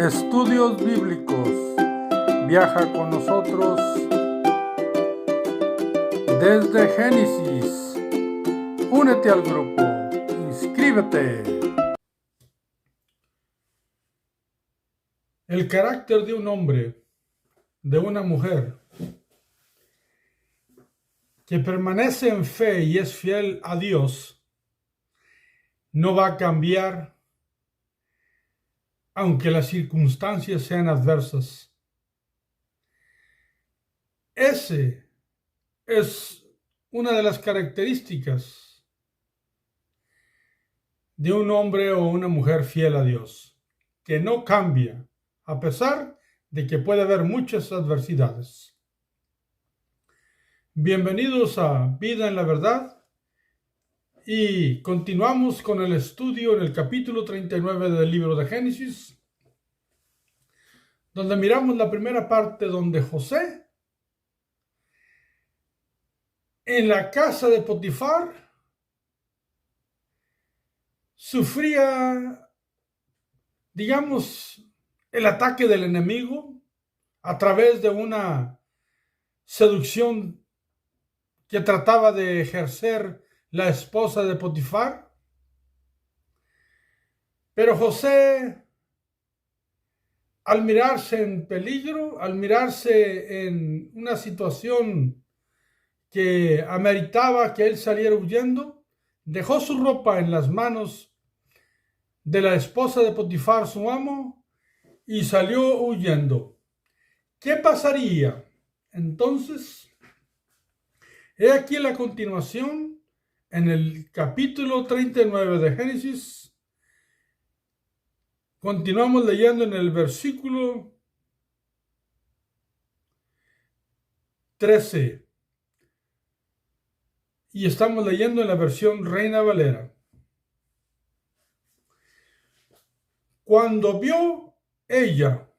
Estudios Bíblicos. Viaja con nosotros desde Génesis. Únete al grupo. Inscríbete. El carácter de un hombre, de una mujer, que permanece en fe y es fiel a Dios, no va a cambiar aunque las circunstancias sean adversas. Ese es una de las características de un hombre o una mujer fiel a Dios, que no cambia a pesar de que puede haber muchas adversidades. Bienvenidos a Vida en la Verdad y continuamos con el estudio en el capítulo 39 del libro de Génesis, donde miramos la primera parte donde José, en la casa de Potifar, sufría, digamos, el ataque del enemigo a través de una seducción que trataba de ejercer la esposa de Potifar. Pero José, al mirarse en peligro, al mirarse en una situación que ameritaba que él saliera huyendo, dejó su ropa en las manos de la esposa de Potifar, su amo, y salió huyendo. ¿Qué pasaría? Entonces, he aquí la continuación en el capítulo 39 de Génesis. Continuamos leyendo en el versículo 13 y estamos leyendo en la versión Reina Valera. Cuando vio ella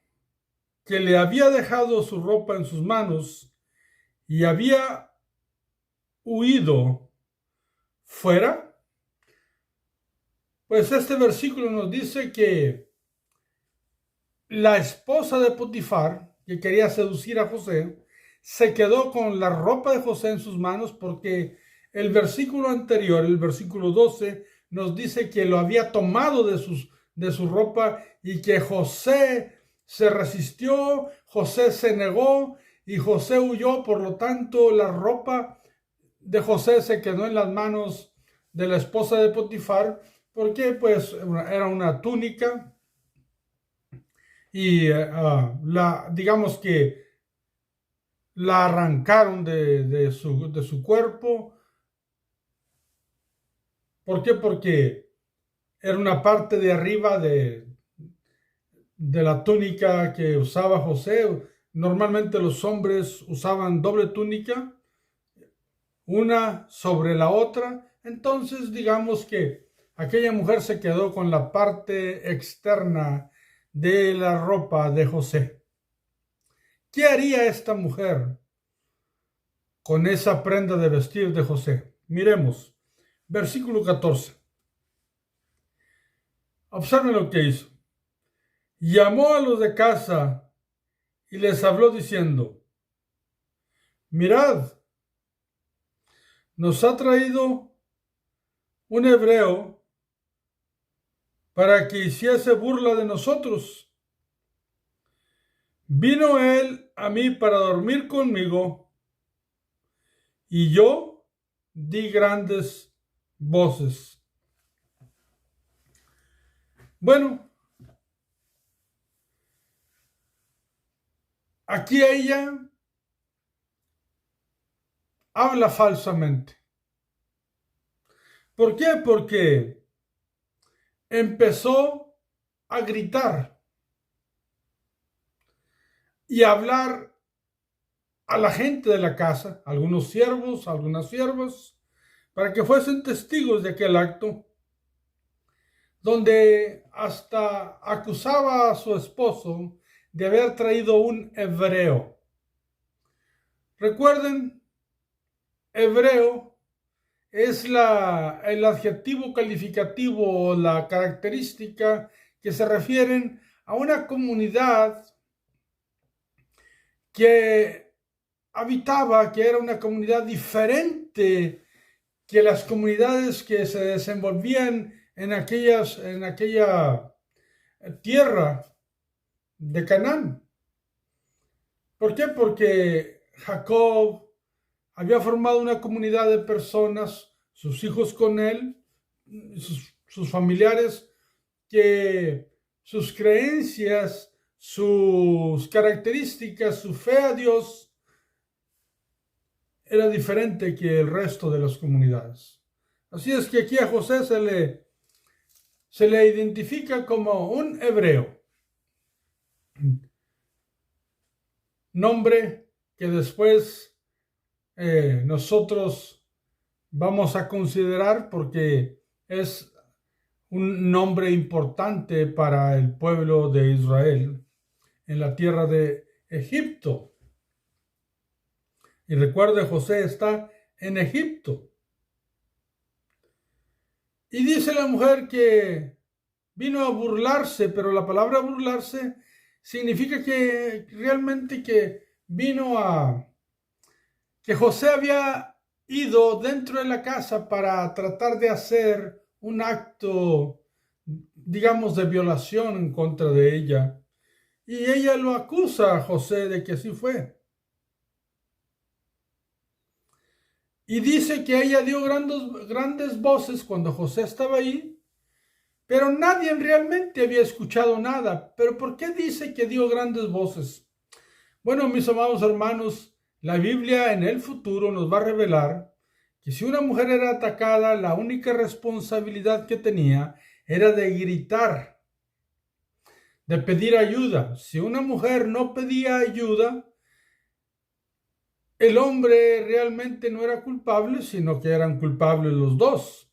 que le había dejado su ropa en sus manos y había huido fuera, pues este versículo nos dice que la esposa de Potifar, que quería seducir a José, se quedó con la ropa de José en sus manos porque el versículo anterior, el versículo 12, nos dice que lo había tomado de su ropa y que José se resistió, José se negó y José huyó. Por lo tanto, la ropa de José se quedó en las manos de la esposa de Potifar porque pues era una túnica y digamos que la arrancaron de su cuerpo. ¿Por qué? Porque era una parte de arriba de la túnica que usaba José. Normalmente los hombres usaban doble túnica, una sobre la otra. Entonces, digamos que aquella mujer se quedó con la parte externa de la ropa de José. ¿Qué haría esta mujer con esa prenda de vestir de José? Miremos, versículo 14. Observen lo que hizo. Llamó a los de casa y les habló diciendo: mirad, nos ha traído un hebreo para que hiciese burla de nosotros. Vino él a mí para dormir conmigo, y yo di grandes voces. Bueno, aquí ella habla falsamente. ¿Por qué? Porque empezó a gritar y a hablar a la gente de la casa, algunos siervos, algunas siervas, para que fuesen testigos de aquel acto, donde hasta acusaba a su esposo de haber traído un hebreo. Recuerden, hebreo es el adjetivo calificativo o la característica que se refieren a una comunidad que habitaba, que era una comunidad diferente que las comunidades que se desenvolvían en aquella tierra de Canaán. ¿Por qué? Porque Jacob había formado una comunidad de personas, sus hijos con él, sus familiares, que sus creencias, sus características, su fe a Dios era diferente que el resto de las comunidades. Así es que aquí a José se le identifica como un hebreo, nombre que después nosotros vamos a considerar porque es un nombre importante para el pueblo de Israel en la tierra de Egipto. Y recuerde, José está en Egipto. Y dice la mujer que vino a burlarse, pero la palabra burlarse significa que realmente que que José había ido dentro de la casa para tratar de hacer un acto, digamos, de violación en contra de ella. Y ella lo acusa a José de que así fue. Y dice que ella dio grandes voces cuando José estaba ahí, pero nadie realmente había escuchado nada. ¿Pero por qué dice que dio grandes voces? Bueno, mis amados hermanos, la Biblia en el futuro nos va a revelar que si una mujer era atacada, la única responsabilidad que tenía era de gritar, de pedir ayuda. Si una mujer no pedía ayuda, el hombre realmente no era culpable, sino que eran culpables los dos.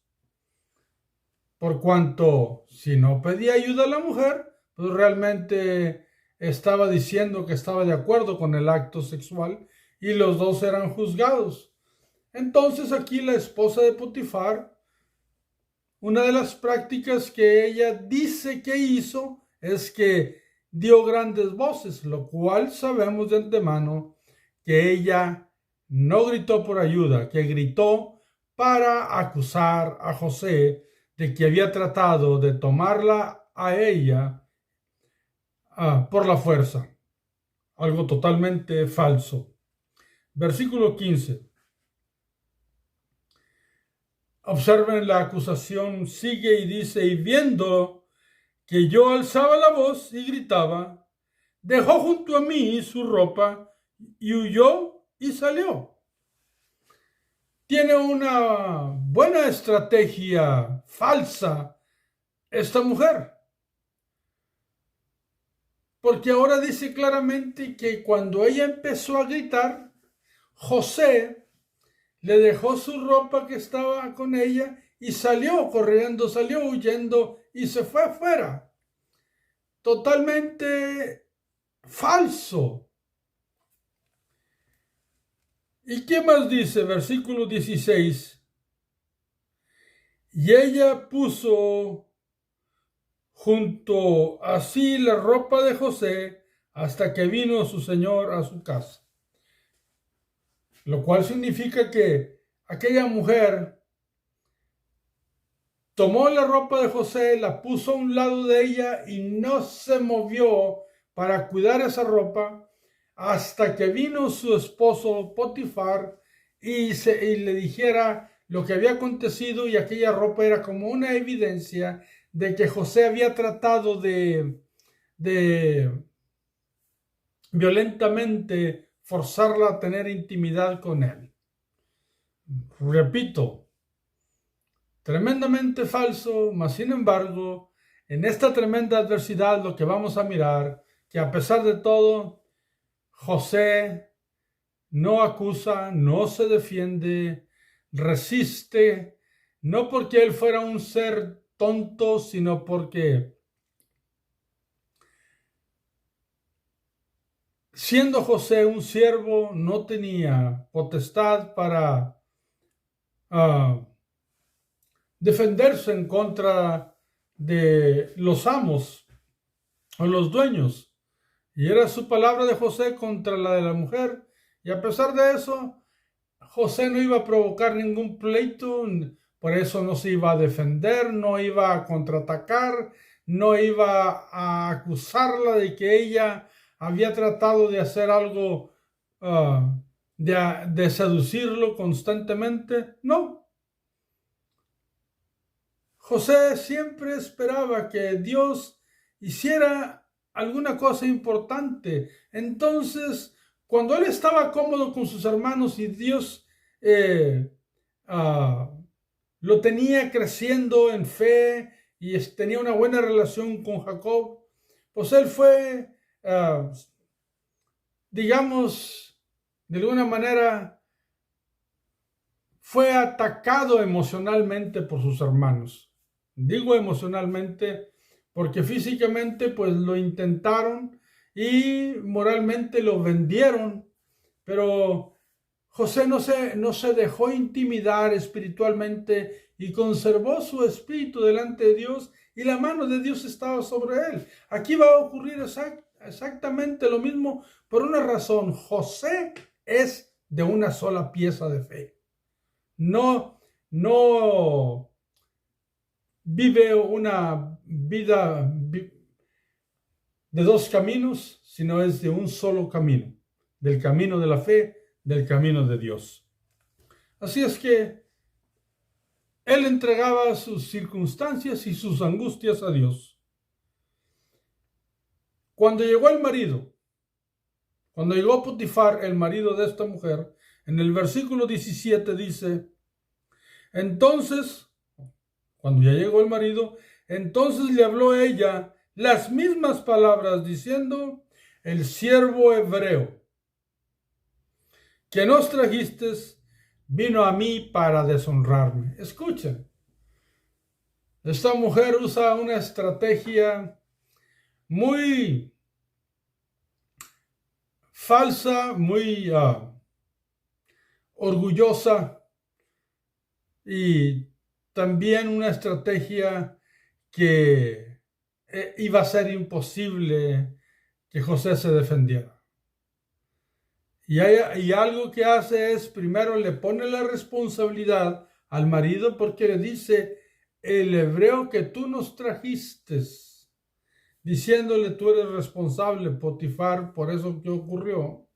Por cuanto, si no pedía ayuda a la mujer, pues realmente estaba diciendo que estaba de acuerdo con el acto sexual y los dos eran juzgados. Entonces aquí la esposa de Potifar, una de las prácticas que ella dice que hizo es que dio grandes voces, lo cual sabemos de antemano que ella no gritó por ayuda, que gritó para acusar a José de que había tratado de tomarla a ella por la fuerza. Algo totalmente falso. Versículo 15. Observen la acusación, sigue y dice, y viendo que yo alzaba la voz y gritaba, dejó junto a mí su ropa y huyó y salió. Tiene una buena estrategia falsa esta mujer. Porque ahora dice claramente que cuando ella empezó a gritar, José le dejó su ropa que estaba con ella y salió corriendo, salió huyendo y se fue afuera. Totalmente falso. ¿Y qué más dice? Versículo 16. Y ella puso junto a sí la ropa de José hasta que vino su señor a su casa. Lo cual significa que aquella mujer tomó la ropa de José, la puso a un lado de ella y no se movió para cuidar esa ropa hasta que vino su esposo Potifar y le dijera lo que había acontecido, y aquella ropa era como una evidencia de que José había tratado de violentamente forzarla a tener intimidad con él. Repito, tremendamente falso, mas sin embargo, en esta tremenda adversidad lo que vamos a mirar, que a pesar de todo, José no acusa, no se defiende, resiste, no porque él fuera un ser tonto, sino porque siendo José un siervo, no tenía potestad para defenderse en contra de los amos o los dueños. Y era su palabra de José contra la de la mujer. Y a pesar de eso, José no iba a provocar ningún pleito, por eso no se iba a defender, no iba a contraatacar, no iba a acusarla de que ella había tratado de hacer algo, de seducirlo constantemente. No. José siempre esperaba que Dios hiciera alguna cosa importante. Entonces, cuando él estaba cómodo con sus hermanos y Dios lo tenía creciendo en fe y tenía una buena relación con Jacob, pues él fue, digamos, de alguna manera, fue atacado emocionalmente por sus hermanos. Digo emocionalmente porque físicamente pues lo intentaron y moralmente lo vendieron, pero José no se dejó intimidar espiritualmente y conservó su espíritu delante de Dios y la mano de Dios estaba sobre él. Aquí va a ocurrir exactamente lo mismo por una razón. José es de una sola pieza de fe. No vive una vida de dos caminos, sino es de un solo camino, del camino de la fe, del camino de Dios. Así es que él entregaba sus circunstancias y sus angustias a Dios. Cuando llegó Potifar, el marido de esta mujer, en el versículo 17 dice, entonces, cuando ya llegó el marido, entonces le habló a ella las mismas palabras diciendo, el siervo hebreo que nos trajiste vino a mí para deshonrarme. Escuchen, esta mujer usa una estrategia muy falsa, muy orgullosa y también una estrategia que iba a ser imposible que José se defendiera. Y algo que hace es, primero le pone la responsabilidad al marido porque le dice, el hebreo que tú nos trajiste, diciéndole tú eres responsable, Potifar, por eso que ocurrió.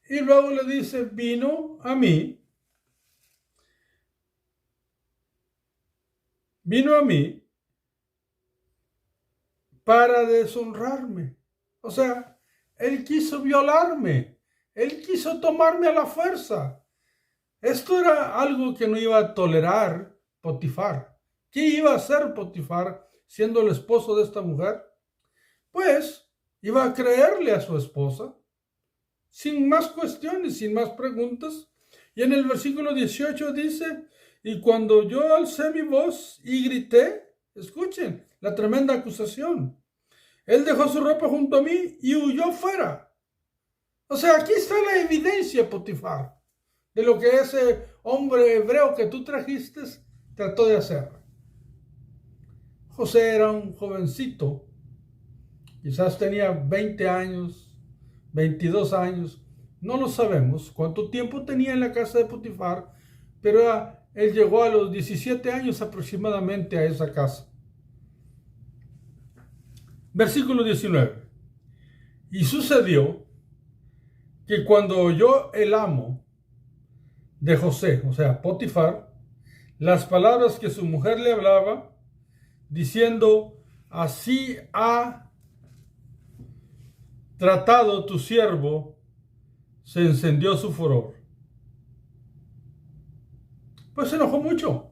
Y luego le dice, vino a mí para deshonrarme. O sea, él quiso violarme, él quiso tomarme a la fuerza. Esto era algo que no iba a tolerar Potifar. ¿Qué iba a hacer Potifar siendo el esposo de esta mujer? Pues iba a creerle a su esposa, sin más cuestiones, sin más preguntas. Y en el versículo 18 dice, y cuando yo alcé mi voz y grité, escuchen la tremenda acusación, él dejó su ropa junto a mí y huyó fuera. O sea, aquí está la evidencia, Potifar, de lo que ese hombre hebreo que tú trajiste trató de hacer. José era un jovencito, quizás tenía 20 años, 22 años, no lo sabemos cuánto tiempo tenía en la casa de Potifar, pero él llegó a los 17 años aproximadamente a esa casa. Versículo 19. Y sucedió que cuando oyó el amo de José, o sea, Potifar, las palabras que su mujer le hablaba, diciendo, así ha tratado tu siervo, se encendió su furor. Pues se enojó mucho.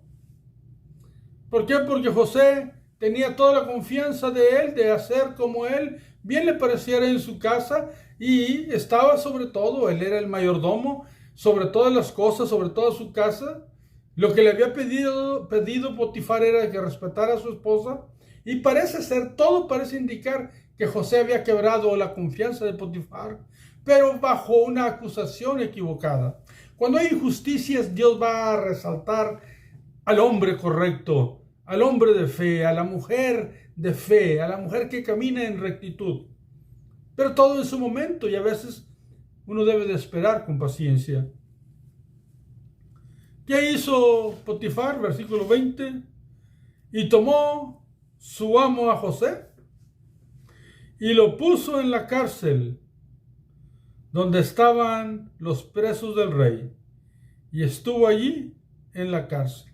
¿Por qué? Porque José tenía toda la confianza de él, de hacer como él bien le pareciera en su casa, y estaba sobre todo, él era el mayordomo, sobre todas las cosas, sobre toda su casa. Lo que le había pedido Potifar era que respetara a su esposa, y todo parece indicar que José había quebrado la confianza de Potifar, pero bajo una acusación equivocada. Cuando hay injusticias, Dios va a resaltar al hombre correcto, al hombre de fe, a la mujer de fe, a la mujer que camina en rectitud. Pero todo en su momento, y a veces uno debe de esperar con paciencia. ¿Qué hizo Potifar? Versículo 20. Y tomó su amo a José y lo puso en la cárcel donde estaban los presos del rey. Y estuvo allí en la cárcel.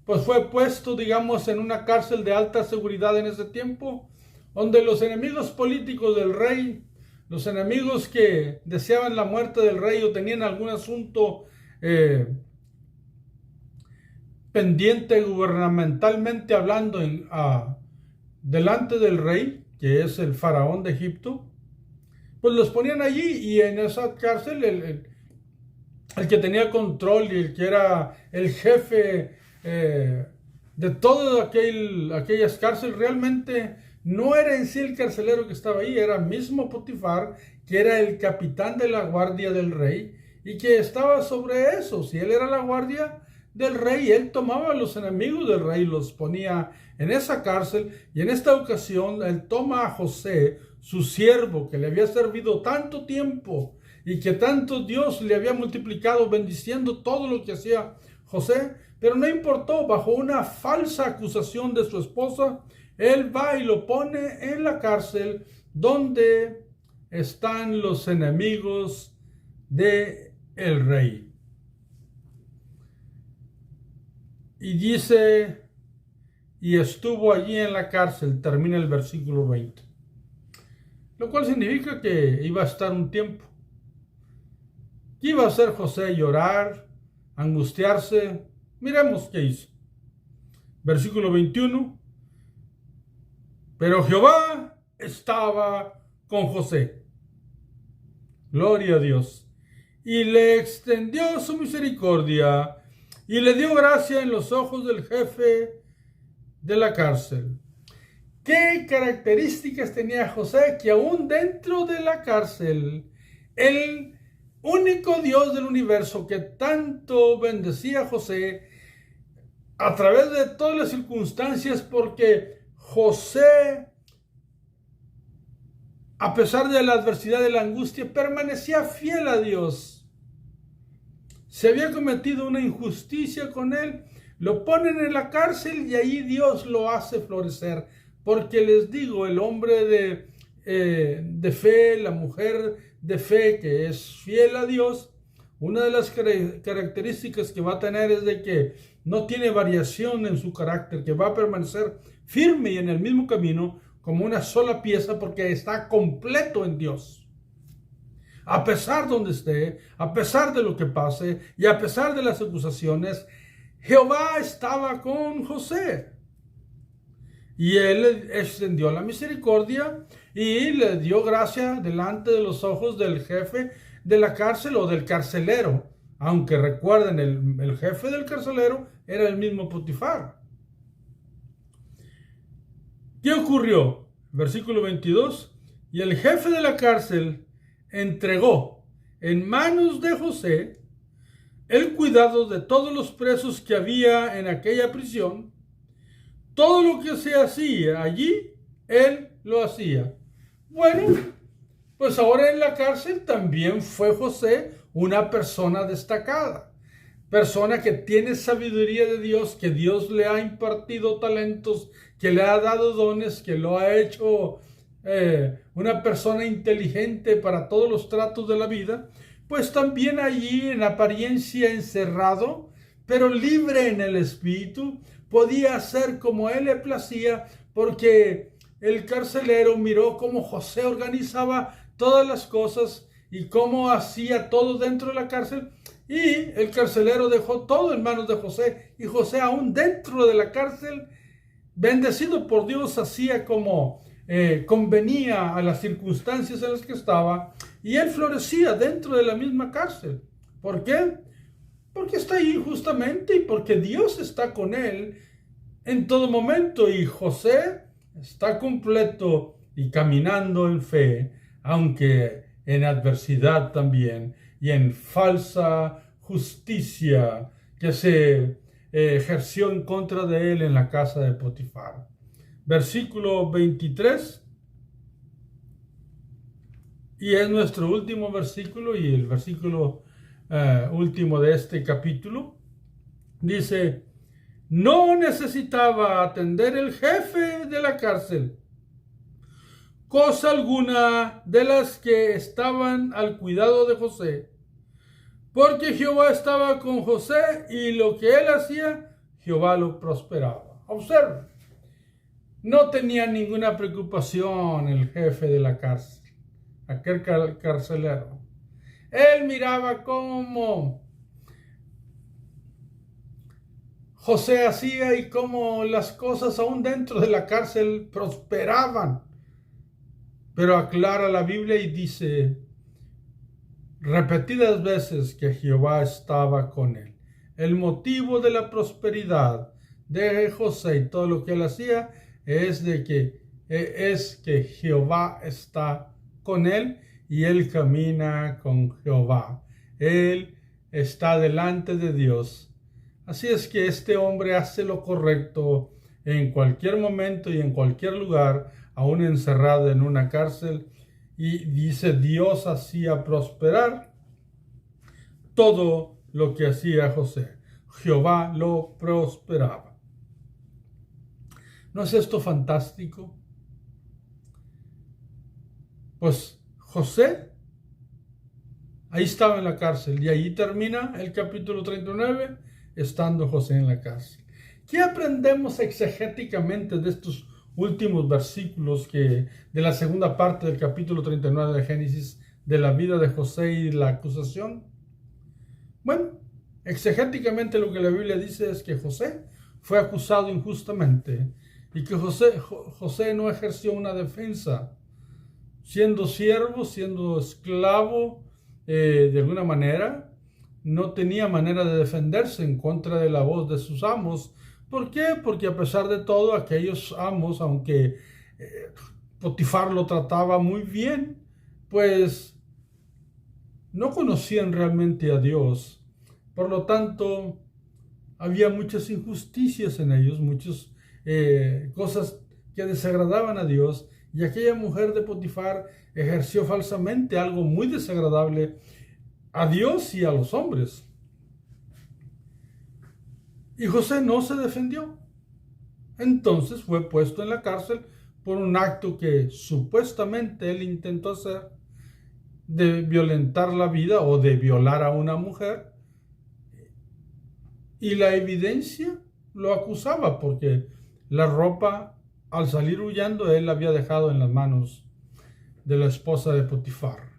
Pues fue puesto, digamos, en una cárcel de alta seguridad en ese tiempo, donde los enemigos políticos del rey, los enemigos que deseaban la muerte del rey o tenían algún asunto pendiente gubernamentalmente hablando delante del rey, que es el faraón de Egipto, pues los ponían allí, y en esa cárcel el que tenía control y el que era el jefe de todas aquellas cárceles realmente no era en sí el carcelero que estaba ahí, era mismo Potifar, que era el capitán de la guardia del rey y que estaba sobre eso. Si él era la guardia del rey, él tomaba a los enemigos del rey y los ponía en esa cárcel, y en esta ocasión él toma a José, su siervo, que le había servido tanto tiempo y que tanto Dios le había multiplicado bendiciendo todo lo que hacía José, pero no importó, bajo una falsa acusación de su esposa, él va y lo pone en la cárcel donde están los enemigos del rey. Y dice, y estuvo allí en la cárcel, termina el versículo 20. Lo cual significa que iba a estar un tiempo. ¿Qué iba a hacer José? Llorar, angustiarse. Miremos qué hizo. Versículo 21. Pero Jehová estaba con José. Gloria a Dios. Y le extendió su misericordia y le dio gracia en los ojos del jefe de la cárcel. ¿Qué características tenía José? Que aún dentro de la cárcel, el único Dios del universo que tanto bendecía a José a través de todas las circunstancias, porque José, a pesar de la adversidad, de la angustia, permanecía fiel a Dios. Se había cometido una injusticia con él, lo ponen en la cárcel y ahí Dios lo hace florecer. Porque les digo, el hombre de fe, la mujer de fe que es fiel a Dios, una de las características que va a tener es de que no tiene variación en su carácter, que va a permanecer firme y en el mismo camino como una sola pieza, porque está completo en Dios. A pesar de donde esté, a pesar de lo que pase y a pesar de las acusaciones, Jehová estaba con José. Y él le extendió la misericordia y le dio gracia delante de los ojos del jefe de la cárcel o del carcelero. Aunque recuerden, el jefe del carcelero era el mismo Potifar. ¿Qué ocurrió? Versículo 22. Y el jefe de la cárcel entregó en manos de José el cuidado de todos los presos que había en aquella prisión. Todo lo que se hacía allí, él lo hacía. Bueno, pues ahora en la cárcel también fue José una persona destacada. Persona que tiene sabiduría de Dios, que Dios le ha impartido talentos, que le ha dado dones, que lo ha hecho una persona inteligente para todos los tratos de la vida. Pues también allí en apariencia encerrado, pero libre en el espíritu, podía hacer como él le placía, porque el carcelero miró cómo José organizaba todas las cosas y cómo hacía todo dentro de la cárcel, y el carcelero dejó todo en manos de José, y José aún dentro de la cárcel, bendecido por Dios, hacía como convenía a las circunstancias en las que estaba, y él florecía dentro de la misma cárcel. ¿Por qué? Porque está ahí justamente y porque Dios está con él en todo momento, y José está completo y caminando en fe, aunque en adversidad también y en falsa justicia que se ejerció en contra de él en la casa de Potifar. versículo 23, y es nuestro último versículo y el versículo último de este capítulo. Dice: no necesitaba atender el jefe de la cárcel cosa alguna de las que estaban al cuidado de José, porque Jehová estaba con José y lo que él hacía, Jehová lo prosperaba. Observen, no tenía ninguna preocupación el jefe de la cárcel, aquel carcelero. Él miraba cómo José hacía y cómo las cosas aún dentro de la cárcel prosperaban. Pero aclara la Biblia y dice repetidas veces que Jehová estaba con él. El motivo de la prosperidad de José y todo lo que él hacía es que Jehová está con él y él camina con Jehová. Él está delante de Dios. Así es que este hombre hace lo correcto en cualquier momento y en cualquier lugar, aún encerrado en una cárcel, y dice: Dios hacía prosperar todo lo que hacía José. Jehová lo prosperaba. ¿No es esto fantástico? Pues José ahí estaba en la cárcel y ahí termina el capítulo 39, estando José en la cárcel. ¿Qué aprendemos exegéticamente de estos últimos versículos de la segunda parte del capítulo 39 de Génesis, de la vida de José y la acusación? Bueno, exegéticamente lo que la Biblia dice es que José fue acusado injustamente y que José no ejerció una defensa, siendo siervo, siendo esclavo, de alguna manera, no tenía manera de defenderse en contra de la voz de sus amos. ¿Por qué? Porque a pesar de todo, aquellos amos, aunque Potifar lo trataba muy bien, pues no conocían realmente a Dios. Por lo tanto, había muchas injusticias en ellos, muchas cosas que desagradaban a Dios. Y aquella mujer de Potifar ejerció falsamente algo muy desagradable a Dios y a los hombres. Y José no se defendió. Entonces fue puesto en la cárcel por un acto que supuestamente él intentó hacer, de violentar la vida o de violar a una mujer. Y la evidencia lo acusaba, porque la ropa, al salir huyendo, él la había dejado en las manos de la esposa de Potifar.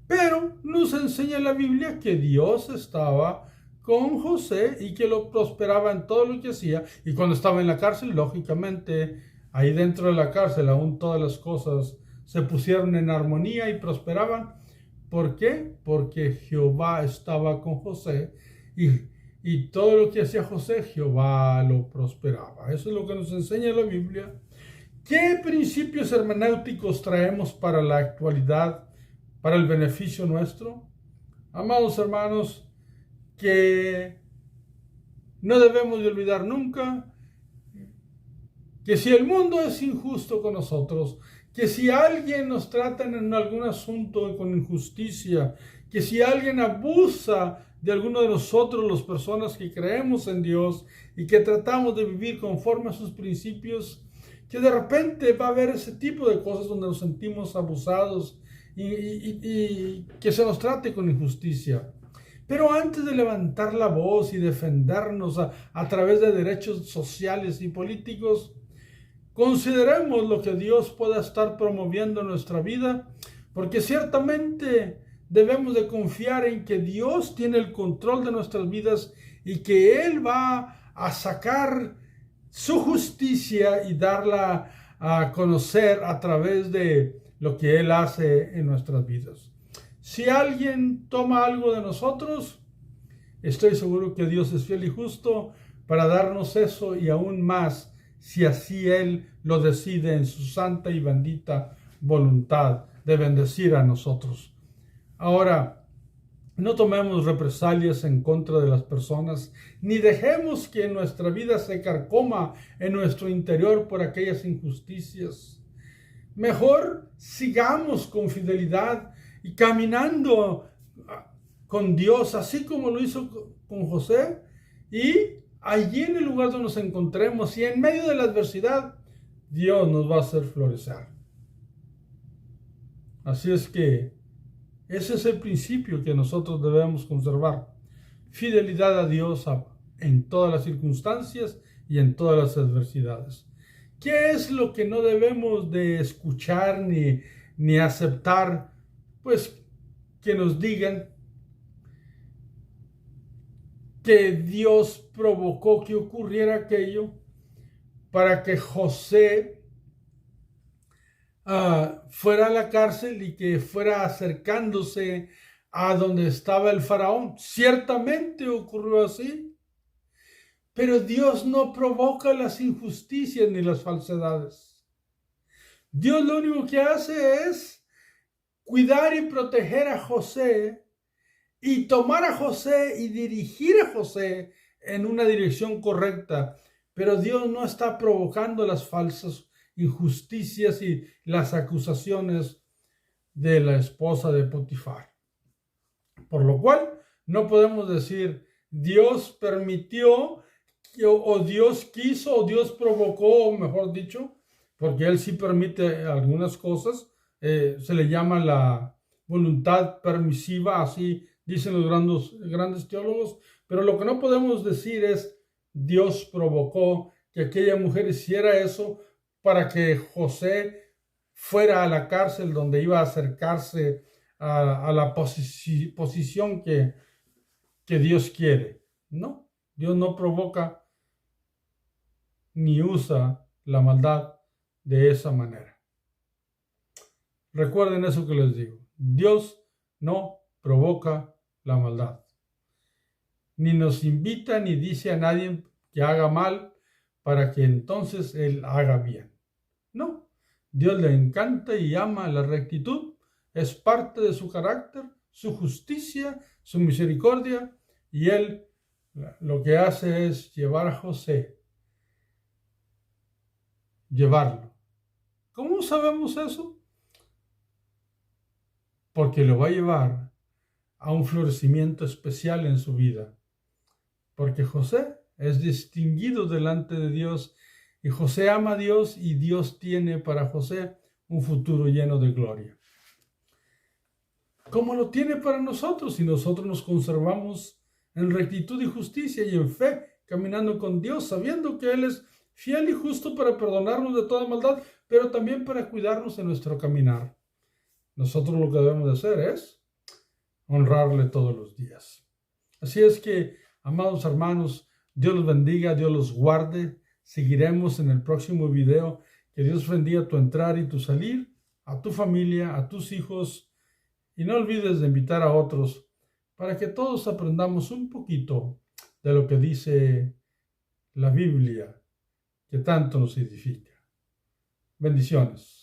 Pero nos enseña la Biblia que Dios estaba con José y que lo prosperaba en todo lo que hacía. Y cuando estaba en la cárcel, lógicamente, ahí dentro de la cárcel, aún todas las cosas se pusieron en armonía y prosperaban. ¿Por qué? Porque Jehová estaba con José y todo lo que hacía José, Jehová lo prosperaba. Eso es lo que nos enseña la Biblia. ¿Qué principios hermenéuticos traemos para la actualidad, para el beneficio nuestro? Amados hermanos, que no debemos de olvidar nunca que si el mundo es injusto con nosotros, que si alguien nos trata en algún asunto con injusticia, que si alguien abusa de alguno de nosotros, las personas que creemos en Dios y que tratamos de vivir conforme a sus principios, que de repente va a haber ese tipo de cosas donde nos sentimos abusados y que se nos trate con injusticia. Pero antes de levantar la voz y defendernos a través de derechos sociales y políticos, consideremos lo que Dios pueda estar promoviendo en nuestra vida, porque ciertamente debemos de confiar en que Dios tiene el control de nuestras vidas y que Él va a sacar su justicia y darla a conocer a través de lo que Él hace en nuestras vidas. Si alguien toma algo de nosotros, estoy seguro que Dios es fiel y justo para darnos eso y aún más, si así Él lo decide en su santa y bendita voluntad de bendecir a nosotros. Ahora, No tomemos represalias en contra de las personas, ni dejemos que nuestra vida se carcoma en nuestro interior por aquellas injusticias. Mejor sigamos con fidelidad y caminando con Dios, así como lo hizo con José, y allí en el lugar donde nos encontremos y en medio de la adversidad, Dios nos va a hacer florecer. Así es que ese es el principio que nosotros debemos conservar. Fidelidad a Dios en todas las circunstancias y en todas las adversidades. ¿Qué es lo que no debemos de escuchar ni aceptar? Pues que nos digan que Dios provocó que ocurriera aquello para que José fuera a la cárcel y que fuera acercándose a donde estaba el faraón. Ciertamente ocurrió así, pero Dios no provoca las injusticias ni las falsedades. Dios lo único que hace es cuidar y proteger a José y tomar a José y dirigir a José en una dirección correcta. Pero Dios no está provocando las falsas injusticias y las acusaciones de la esposa de Potifar. Por lo cual no podemos decir Dios permitió o Dios quiso o Dios provocó, o mejor dicho, porque Él sí permite algunas cosas. Se le llama la voluntad permisiva, así dicen los grandes teólogos, pero lo que no podemos decir es Dios provocó que aquella mujer hiciera eso para que José fuera a la cárcel donde iba a acercarse a la posición que Dios quiere. No, Dios no provoca ni usa la maldad de esa manera. Recuerden eso que les digo. Dios no provoca la maldad. Ni nos invita ni dice a nadie que haga mal para que entonces Él haga bien. No, Dios le encanta y ama la rectitud. Es parte de su carácter, su justicia, su misericordia. Y Él lo que hace es llevar a José. Llevarlo. ¿Cómo sabemos eso? Porque lo va a llevar a un florecimiento especial en su vida. Porque José es distinguido delante de Dios y José ama a Dios y Dios tiene para José un futuro lleno de gloria. Como lo tiene para nosotros si nosotros nos conservamos en rectitud y justicia y en fe, caminando con Dios, sabiendo que Él es fiel y justo para perdonarnos de toda maldad, pero también para cuidarnos en nuestro caminar. Nosotros lo que debemos de hacer es honrarle todos los días. Así es que, amados hermanos, Dios los bendiga, Dios los guarde. Seguiremos en el próximo video. Que Dios bendiga tu entrar y tu salir, a tu familia, a tus hijos. Y no olvides de invitar a otros para que todos aprendamos un poquito de lo que dice la Biblia, que tanto nos edifica. Bendiciones.